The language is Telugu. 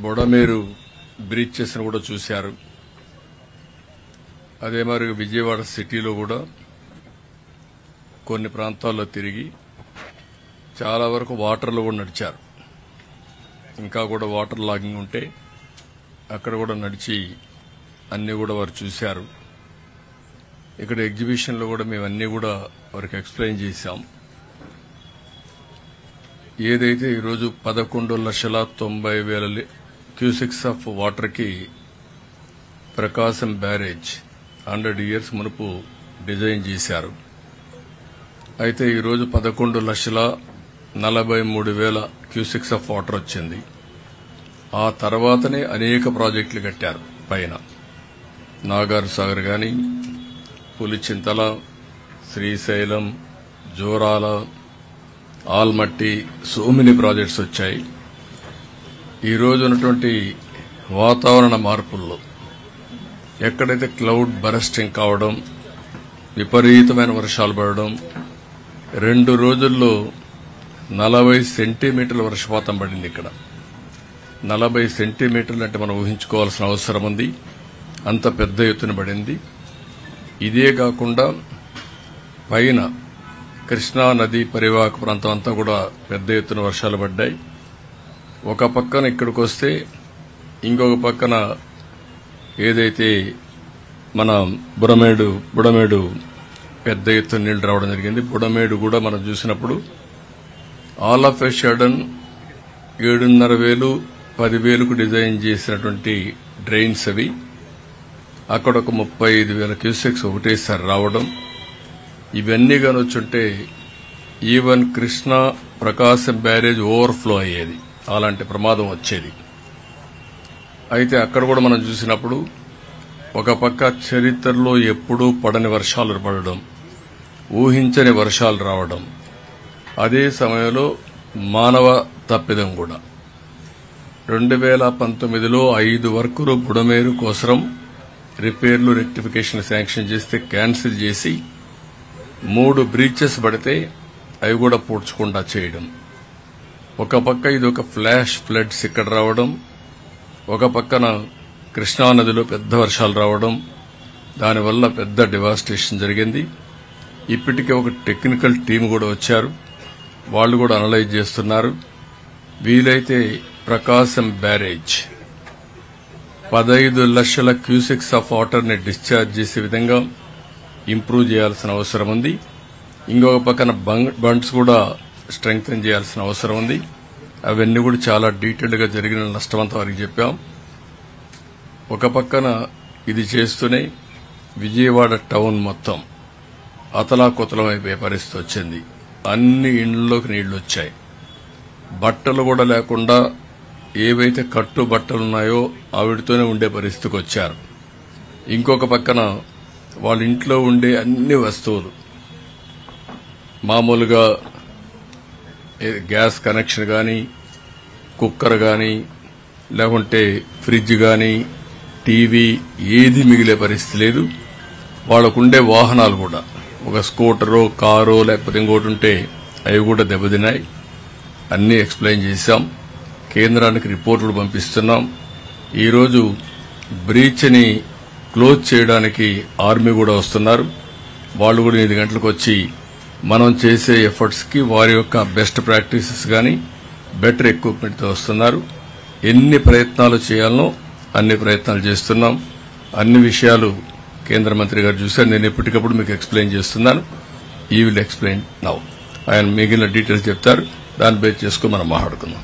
బొడమేరు బ్రిడ్జెస్ కూడా చూశారు. అదే మరి విజయవాడ సిటీలో కూడా కొన్ని ప్రాంతాల్లో తిరిగి చాలా వరకు వాటర్లో కూడా నడిచారు. ఇంకా కూడా వాటర్ లాగింగ్ ఉంటే అక్కడ కూడా నడిచి అన్ని కూడా వారు చూశారు. ఇక్కడ ఎగ్జిబిషన్లో కూడా మేము అన్ని కూడా వారికి ఎక్స్ప్లెయిన్ చేశాం. ఏదైతే ఈరోజు 11,90,000 క్యూసెక్స్ ఆఫ్ వాటర్కి ప్రకాశం బ్యారేజ్ 100 ఇయర్స్ మునుపు డిజైన్ చేశారు. అయితే ఈరోజు 11,43,000 క్యూసెక్స్ ఆఫ్ వాటర్ వచ్చింది. ఆ తర్వాతనే అనేక ప్రాజెక్టులు కట్టారు. పైన నాగార్ సాగర్ గాని, Pulichintala, Srisailam, జోరాల, Almatti, so many projects వచ్చాయి. ఈ రోజు ఉన్నటువంటి వాతావరణ మార్పుల్లో ఎక్కడైతే క్లౌడ్ బరస్టింగ్ కావడం, విపరీతమైన వర్షాలు పడడం, 2 రోజుల్లో 40 సెంటీమీటర్ల వర్షపాతం పడింది. ఇక్కడ 40 సెంటీమీటర్లు అంటే మనం ఊహించుకోవాల్సిన అవసరం ఉంది. అంత పెద్ద ఎత్తున పడింది. ఇదే కాకుండా పైన కృష్ణా నది పరివాహక ప్రాంతం అంతా కూడా పెద్ద ఎత్తున వర్షాలు పడ్డాయి. ఒక పక్కన ఇక్కడికి వస్తే ఇంకొక పక్కన ఏదైతే మన బుడమేడు పెద్ద ఎత్తున నీళ్లు రావడం జరిగింది. బుడమేడు కూడా మనం చూసినప్పుడు ఆల్ ఆఫ్ ఎ సడన్ 7,500 10,000కు డిజైన్ చేసినటువంటి డ్రైన్స్ అవి అక్కడ ఒక 35,000 క్యూసెక్స్ ఒకటేసారి రావడం, ఇవన్నీ కానొచ్చుంటే even Krishna Prakasam barrage overflow అయ్యేది. అలాంటి ప్రమాదం వచ్చేది. అయితే అక్కడ కూడా మనం చూసినప్పుడు ఒక పక్క చరిత్రలో ఎప్పుడూ పడని వర్షాలు పడడం, ఊహించని వర్షాలు రావడం, అదే సమయంలో మానవ తప్పిదం కూడా. 2019లో 5 వర్కులు బుడమేరు కోసం రిపేర్లు రెక్టిఫికేషన్ శాంక్షన్ చేస్తే క్యాన్సిల్ చేసి 3 బ్రీచెస్ పడితే అవి కూడా పూడ్చకుండా చేయడం. ఒక పక్క ఇది ఒక ఫ్లాష్ ఫ్లడ్స్ ఇక్కడ రావడం, ఒక పక్కన కృష్ణానదిలో పెద్ద వర్షాలు రావడం, దానివల్ల పెద్ద డివాస్టేషన్ జరిగింది. ఇప్పటికే ఒక టెక్నికల్ టీం కూడా వచ్చారు. వాళ్ళు కూడా అనలైజ్ చేస్తున్నారు. వీలైతే ప్రకాశం బ్యారేజ్ 15 లక్షల క్యూసెక్స్ ఆఫ్ వాటర్ ని డిశ్చార్జ్ చేసే విధంగా ఇంప్రూవ్ చేయాల్సిన అవసరం ఉంది. ఇంకొక పక్కన బండ్స్ కూడా స్ట్రెంగ్తన్ చేయాల్సిన అవసరం ఉంది. అవన్నీ కూడా చాలా డీటెయిల్డ్ గా జరిగిన నష్టమంతా వారికి చెప్పాం. ఒక పక్కన ఇది చేస్తూనే విజయవాడ టౌన్ మొత్తం అతలాకుతలమైపోయే పరిస్థితి వచ్చింది. అన్ని ఇళ్లలోకి నీళ్లు వచ్చాయి. బట్టలు కూడా లేకుండా ఏవైతే కట్టు బట్టలున్నాయో ఆవిడతోనే ఉండే పరిస్థితికి వచ్చారు. ఇంకొక పక్కన వాళ్ళ ఇంట్లో ఉండే అన్ని వస్తువులు, మామూలుగా గ్యాస్ కనెక్షన్ గాని, కుక్కర్ గాని, లేకుంటే ఫ్రిడ్జ్ గాని, టీవీ ఏది మిగిలే పరిస్థితి లేదు. వాళ్ళకుండే వాహనాలు కూడా ఒక స్కూటరో కారో లేకపోతే ఇంకోటి ఉంటే అవి కూడా దెబ్బతిన్నాయి. అన్నీ ఎక్స్ప్లెయిన్ చేశాం. కేంద్రానికి రిపోర్టులు పంపిస్తున్నాం. ఈరోజు బ్రీచ్ ని క్లోజ్ చేయడానికి ఆర్మీ కూడా వస్తున్నారు. వాళ్ళు కూడా 8 గంటలకు వచ్చి మనం చేసే ఎఫర్ట్స్ కి వారి యొక్క బెస్ట్ ప్రాక్టీసెస్ గాని బెటర్ ఎక్విప్మెంట్ తో వస్తున్నారు. ఎన్ని ప్రయత్నాలు చేయాలనో అన్ని ప్రయత్నాలు చేస్తున్నాం. అన్ని విషయాలు కేంద్ర మంత్రి గారు చూశారు. నేను ఎప్పటికప్పుడు మీకు ఎక్స్ప్లెయిన్ చేస్తున్నాను. ఈ విల్ ఎక్స్ప్లెయిన్ నౌ. ఆయన మిగిలిన డీటెయిల్స్ చెప్తారు. దాన్ని బేస్ చేసుకుని మనం మాట్లాడుకుందాం.